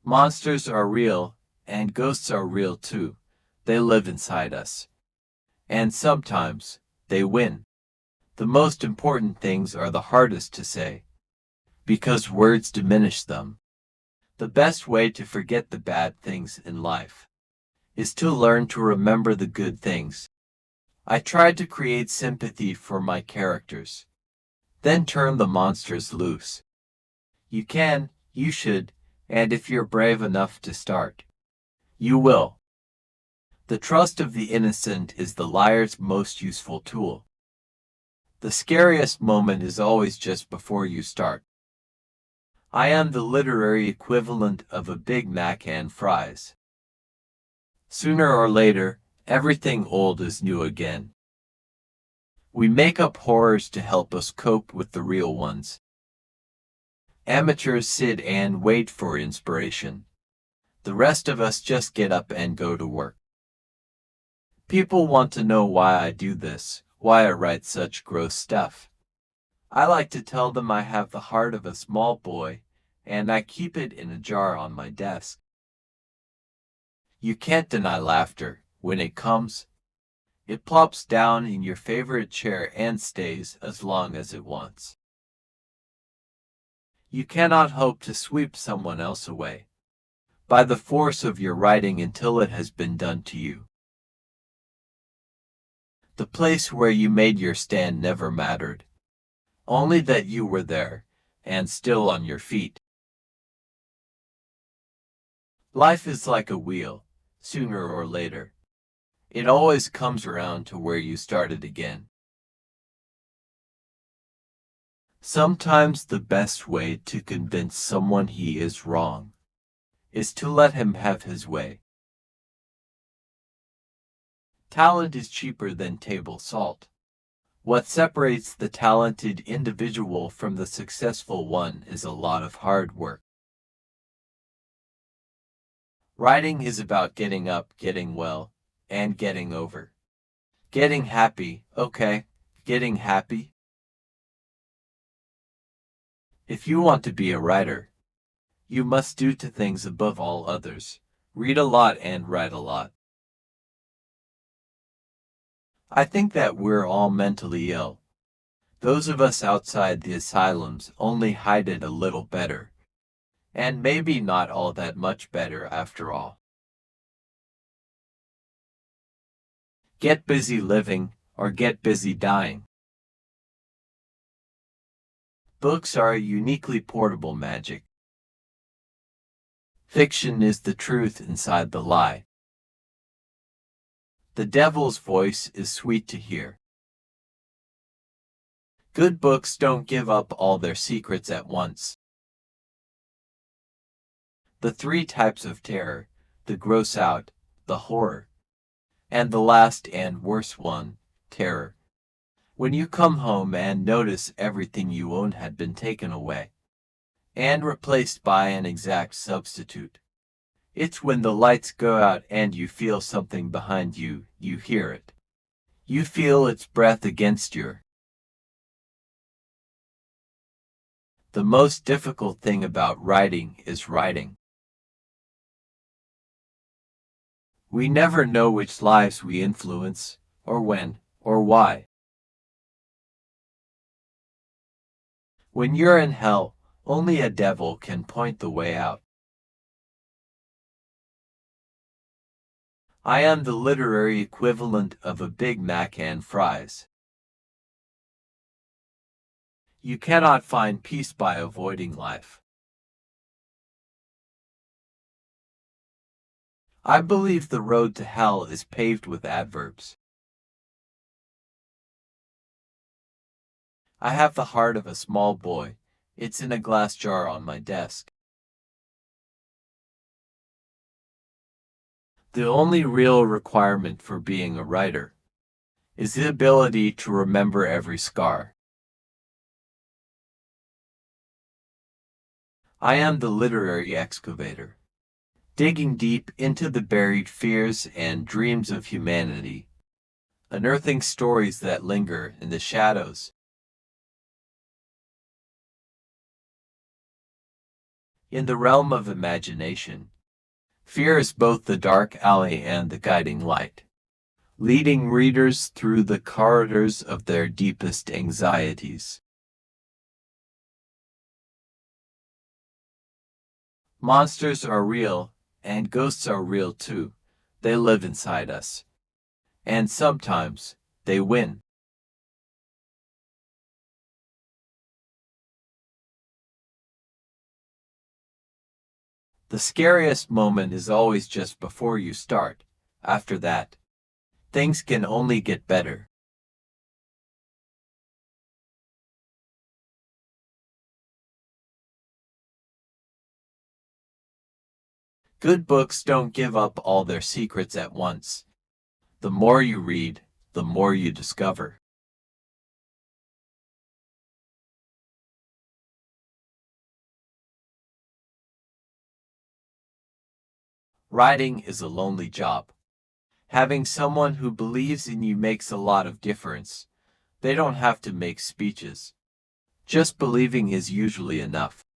Monsters are real, and ghosts are real too. They live inside us. And sometimes, they win. The most important things are the hardest to say, because words diminish them. The best way to forget the bad things in life is to learn to remember the good things. I tried to create sympathy for my characters, then turn the monsters loose. You can, you should, and if you're brave enough to start, you will. The trust of the innocent is the liar's most useful tool. The scariest moment is always just before you start. I am the literary equivalent of a Big Mac and fries. Sooner or later, everything old is new again. We make up horrors to help us cope with the real ones. Amateurs sit and wait for inspiration. The rest of us just get up and go to work. People want to know why I do this, why I write such gross stuff. I like to tell them I have the heart of a small boy, and I keep it in a jar on my desk. You can't deny laughter. When it comes, it plops down in your favorite chair and stays as long as it wants. You cannot hope to sweep someone else away by the force of your writing until it has been done to you. The place where you made your stand never mattered, only that you were there, and still on your feet. Life is like a wheel. Sooner or later, it always comes around to where you started again. Sometimes the best way to convince someone he is wrong is to let him have his way. Talent is cheaper than table salt. What separates the talented individual from the successful one is a lot of hard work. Writing is about getting up, getting well, and getting over. Getting happy, okay, getting happy. If you want to be a writer, you must do two things above all others: read a lot and write a lot. I think that we're all mentally ill. Those of us outside the asylums only hide it a little better. And maybe not all that much better after all. Get busy living, or get busy dying. Books are a uniquely portable magic. Fiction is the truth inside the lie. The devil's voice is sweet to hear. Good books don't give up all their secrets at once. The three types of terror: the gross out, the horror, and the last and worst one, terror. When you come home and notice everything you own had been taken away and replaced by an exact substitute. It's when the lights go out and you feel something behind you, you hear it. You feel its breath against your. The most difficult thing about writing is writing. We never know which lives we influence, or when, or why. When you're in hell, only a devil can point the way out. I am the literary equivalent of a Big Mac and fries. You cannot find peace by avoiding life. I believe the road to hell is paved with adverbs. I have the heart of a small boy. It's in a glass jar on my desk. The only real requirement for being a writer is the ability to remember every scar. I am the literary excavator, digging deep into the buried fears and dreams of humanity, unearthing stories that linger in the shadows. In the realm of imagination, fear is both the dark alley and the guiding light, leading readers through the corridors of their deepest anxieties. Monsters are real, and ghosts are real too. They live inside us. And sometimes, they win. The scariest moment is always just before you start. After that, things can only get better. Good books don't give up all their secrets at once. The more you read, the more you discover. Writing is a lonely job. Having someone who believes in you makes a lot of difference. They don't have to make speeches. Just believing is usually enough.